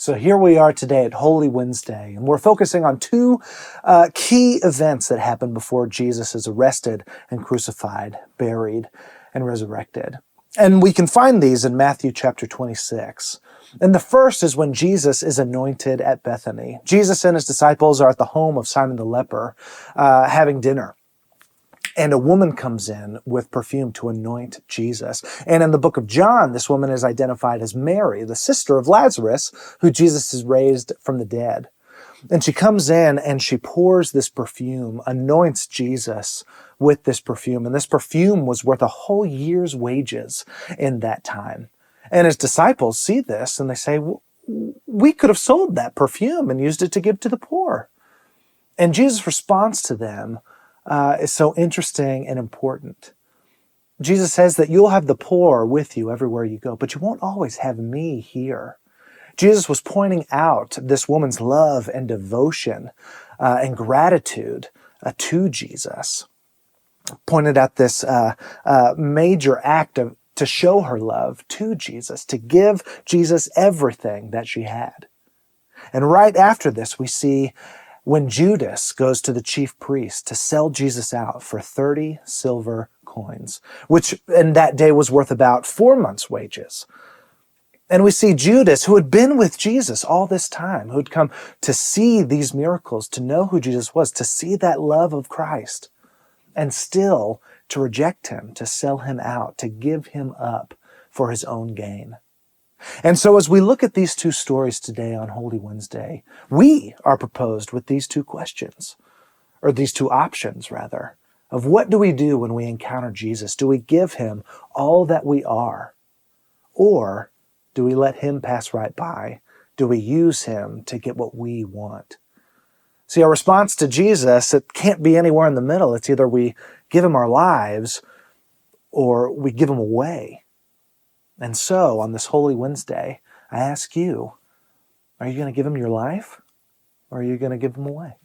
So here we are today at Holy Wednesday, and we're focusing on two key events that happened before Jesus is arrested and crucified, buried, and resurrected. And we can find these in Matthew chapter 26. And the first is when Jesus is anointed at Bethany. Jesus and his disciples are at the home of Simon the leper, having dinner. And a woman comes in with perfume to anoint Jesus. And in the book of John, this woman is identified as Mary, the sister of Lazarus, who Jesus has raised from the dead. And she comes in and she pours this perfume, anoints Jesus with this perfume. And this perfume was worth a whole year's wages in that time. And his disciples see this and they say, we could have sold that perfume and used it to give to the poor. And Jesus' response to them is so interesting and important. Jesus says that you'll have the poor with you everywhere you go, but you won't always have me here. Jesus was pointing out this woman's love and devotion and gratitude to Jesus. Pointed out this major act to show her love to Jesus, to give Jesus everything that she had. And right after this, we see when Judas goes to the chief priest to sell Jesus out for 30 silver coins, which in that day was worth about 4 months' wages. And we see Judas, who had been with Jesus all this time, who had come to see these miracles, to know who Jesus was, to see that love of Christ, and still to reject him, to sell him out, to give him up for his own gain. And so as we look at these two stories today on Holy Wednesday, we are proposed with these two questions, or these two options rather, of what do we do when we encounter Jesus? Do we give him all that we are? Or do we let him pass right by? Do we use him to get what we want? See, our response to Jesus, it can't be anywhere in the middle. It's either we give him our lives or we give him away. And so, on this Holy Wednesday, I ask you, are you going to give him your life or are you going to give him away?